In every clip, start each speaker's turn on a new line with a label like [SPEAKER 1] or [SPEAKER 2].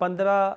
[SPEAKER 1] 15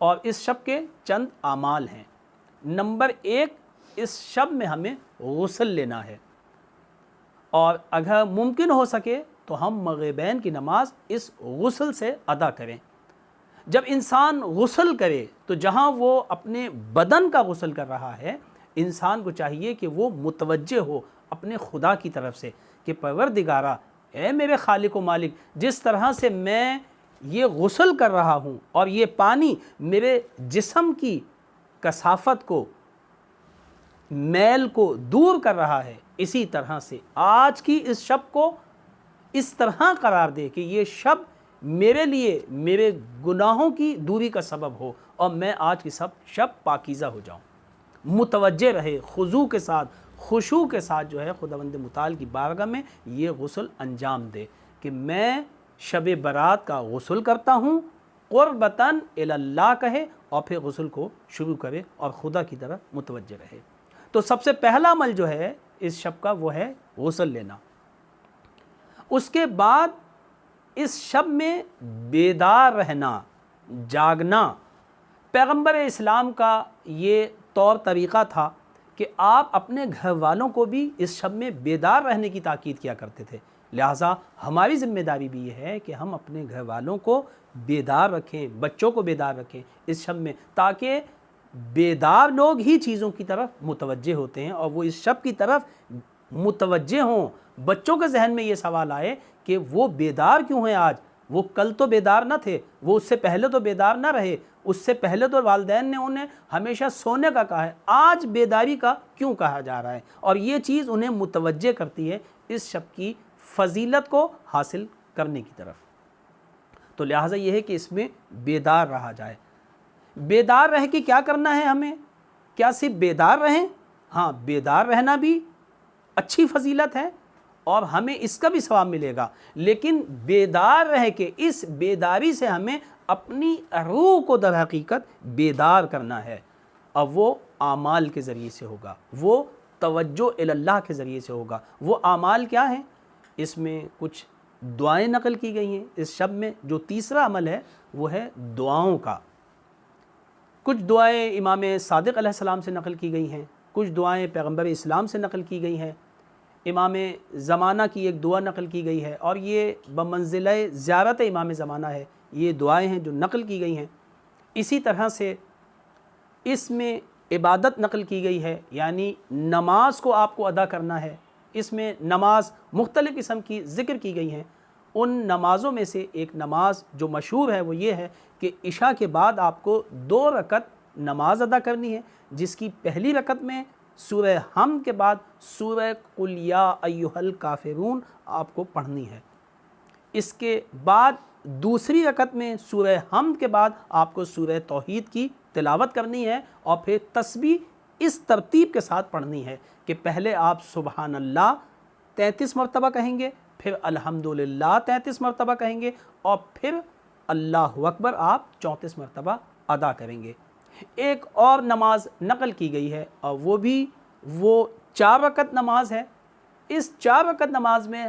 [SPEAKER 1] اور اس شب کے چند اعمال ہیں۔ نمبر 1، اس شب میں ہمیں غسل لینا ہے، اور اگر ممکن ہو سکے تو ہم مغربین کی نماز اس غسل سے ادا کریں۔ جب انسان غسل کرے تو جہاں وہ اپنے بدن کا غسل کر رہا ہے، انسان کو چاہیے کہ وہ متوجہ ہو اپنے خدا کی طرف سے کہ پروردگارا، اے میرے خالق و مالک، جس طرح سے میں یہ غسل کر رہا ہوں اور یہ پانی میرے جسم کی کثافت کو، میل کو دور کر رہا ہے، اسی طرح سے آج کی اس شب کو اس طرح قرار دے کہ یہ شب میرے لیے میرے گناہوں کی دوری کا سبب ہو اور میں آج کی شب پاکیزہ ہو جاؤں۔ متوجہ رہے، خضوع کے ساتھ، خشوع کے ساتھ جو ہے خداوند متعال کی بارگاہ میں یہ غسل انجام دے کہ میں شب برات کا غسل کرتا ہوں، قربتاً الی اللہ کہے اور پھر غسل کو شروع کرے اور خدا کی طرف متوجہ رہے۔ تو سب سے پہلا عمل جو ہے اس شب کا وہ ہے غسل لینا۔ اس کے بعد اس شب میں بیدار رہنا، جاگنا۔ پیغمبر اسلام کا یہ طور طریقہ تھا کہ آپ اپنے گھر والوں کو بھی اس شب میں بیدار رہنے کی تاکید کیا کرتے تھے، لہٰذا ہماری ذمہ داری بھی یہ ہے کہ ہم اپنے گھر والوں کو بیدار رکھیں، بچوں کو بیدار رکھیں اس شب میں، تاکہ بیدار لوگ ہی چیزوں کی طرف متوجہ ہوتے ہیں اور وہ اس شب کی طرف متوجہ ہوں۔ بچوں کے ذہن میں یہ سوال آئے کہ وہ بیدار کیوں ہیں آج، وہ کل تو بیدار نہ تھے، وہ اس سے پہلے تو بیدار نہ رہے، اس سے پہلے تو والدین نے انہیں ہمیشہ سونے کا کہا ہے، آج بیداری کا کیوں کہا جا رہا ہے، اور یہ چیز انہیں متوجہ کرتی ہے اس شب کی فضیلت کو حاصل کرنے کی طرف۔ تو لہٰذا یہ ہے کہ اس میں بیدار رہا جائے۔ بیدار رہ کے کیا کرنا ہے ہمیں؟ کیا صرف بیدار رہیں؟ ہاں، بیدار رہنا بھی اچھی فضیلت ہے اور ہمیں اس کا بھی ثواب ملے گا، لیکن بیدار رہ کے اس بیداری سے ہمیں اپنی روح کو در حقیقت بیدار کرنا ہے، اور وہ اعمال کے ذریعے سے ہوگا، وہ توجہ الی اللہ کے ذریعے سے ہوگا۔ وہ اعمال کیا ہیں؟ اس میں کچھ دعائیں نقل کی گئی ہیں اس شب میں۔ جو تیسرا عمل ہے وہ ہے دعاؤں کا۔ کچھ دعائیں امام صادق علیہ السلام سے نقل کی گئی ہیں، کچھ دعائیں پیغمبر اسلام سے نقل کی گئی ہیں، امام زمانہ کی ایک دعا نقل کی گئی ہے، اور یہ بمنزلہ زیارت امام زمانہ ہے، یہ دعائیں ہیں جو نقل کی گئی ہیں۔ اسی طرح سے اس میں عبادت نقل کی گئی ہے، یعنی نماز کو آپ کو ادا کرنا ہے۔ اس میں نماز مختلف قسم کی ذکر کی گئی ہیں۔ ان نمازوں میں سے ایک نماز جو مشہور ہے وہ یہ ہے کہ عشاء کے بعد آپ کو 2 رکعت نماز ادا کرنی ہے، جس کی پہلی رکعت میں سورہ حمد کے بعد سورہ قل یا ایھا الکافرون آپ کو پڑھنی ہے۔ اس کے بعد دوسری رکعت میں سورہ حمد کے بعد آپ کو سورہ توحید کی تلاوت کرنی ہے، اور پھر تسبیح اس ترتیب کے ساتھ پڑھنی ہے کہ پہلے آپ سبحان اللہ 33 مرتبہ کہیں گے، پھر الحمدللہ 33 مرتبہ کہیں گے، اور پھر اللہ اکبر آپ 34 مرتبہ ادا کریں گے۔ ایک اور نماز نقل کی گئی ہے، اور وہ بھی 4 رکعت نماز ہے۔ اس 4 رکعت نماز میں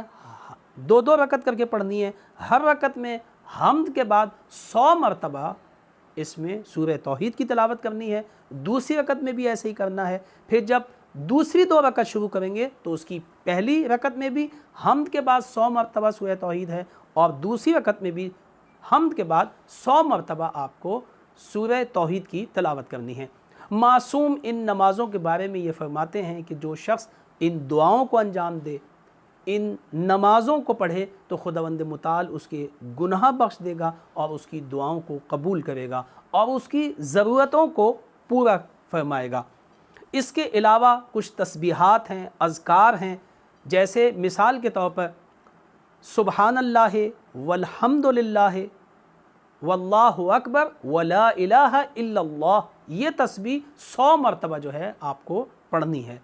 [SPEAKER 1] 2 رکعت کر کے پڑھنی ہے، ہر رکعت میں حمد کے بعد 100 مرتبہ اس میں سورہ توحید کی تلاوت کرنی ہے۔ دوسری رکعت میں بھی ایسے ہی کرنا ہے۔ پھر جب دوسری 2 رکعت شروع کریں گے تو اس کی پہلی رکعت میں بھی حمد کے بعد 100 مرتبہ سورہ توحید ہے، اور دوسری رکعت میں بھی حمد کے بعد 100 مرتبہ آپ کو سورہ توحید کی تلاوت کرنی ہے۔ معصوم ان نمازوں کے بارے میں یہ فرماتے ہیں کہ جو شخص ان دعاؤں کو انجام دے، ان نمازوں کو پڑھے، تو خداوند متعال اس کے گناہ بخش دے گا اور اس کی دعاؤں کو قبول کرے گا اور اس کی ضرورتوں کو پورا فرمائے گا۔ اس کے علاوہ کچھ تسبیحات ہیں، اذکار ہیں، جیسے مثال کے طور پر سبحان اللہ والحمد للہ واللہ اکبر ولا الہ الا اللہ، یہ تسبیح 100 مرتبہ جو ہے آپ کو پڑھنی ہے۔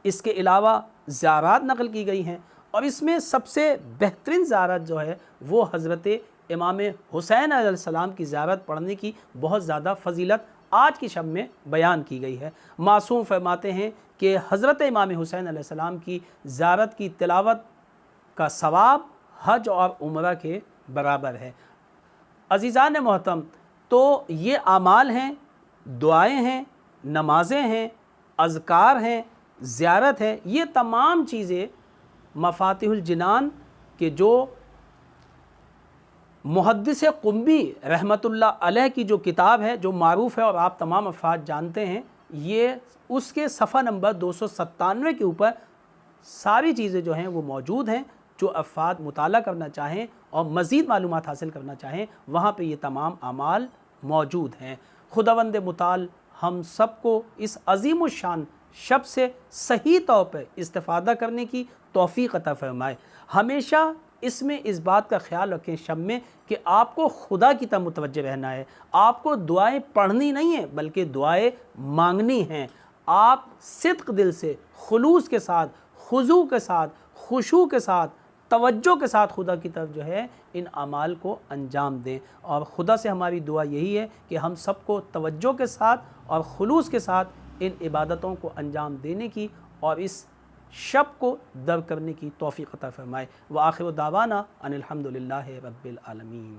[SPEAKER 1] اس کے علاوہ زیارات نقل کی گئی ہیں، اور اس میں سب سے بہترین زیارت جو ہے وہ حضرت امام حسین علیہ السلام کی زیارت پڑھنے کی بہت زیادہ فضیلت آج کی شب میں بیان کی گئی ہے۔ معصوم فرماتے ہیں کہ حضرت امام حسین علیہ السلام کی زیارت کی تلاوت کا ثواب حج اور عمرہ کے برابر ہے۔ عزیزان محترم، تو یہ اعمال ہیں، دعائیں ہیں، نمازیں ہیں، اذکار ہیں، زیارت ہے، یہ تمام چیزیں مفاتیح الجنان کے جو محدث قمبی رحمۃ اللہ علیہ کی جو کتاب ہے، جو معروف ہے اور آپ تمام افراد جانتے ہیں، یہ اس کے صفحہ نمبر 297 کے اوپر ساری چیزیں جو ہیں وہ موجود ہیں۔ جو افراد مطالعہ کرنا چاہیں اور مزید معلومات حاصل کرنا چاہیں، وہاں پہ یہ تمام اعمال موجود ہیں۔ خداوند متعال ہم سب کو اس عظیم الشان شب سے صحیح طور پر استفادہ کرنے کی توفیق عطا فرمائے۔ ہمیشہ اس میں اس بات کا خیال رکھیں شب میں کہ آپ کو خدا کی طرف متوجہ رہنا ہے، آپ کو دعائیں پڑھنی نہیں ہیں بلکہ دعائیں مانگنی ہیں۔ آپ صدق دل سے، خلوص کے ساتھ، خضوع کے ساتھ، خشوع کے ساتھ، توجہ کے ساتھ خدا کی طرف جو ہے ان اعمال کو انجام دیں، اور خدا سے ہماری دعا یہی ہے کہ ہم سب کو توجہ کے ساتھ اور خلوص کے ساتھ ان عبادتوں کو انجام دینے کی اور اس شب کو در کرنے کی توفیق عطا فرمائے۔ وآخر دعوانا ان الحمد للہ رب العالمین۔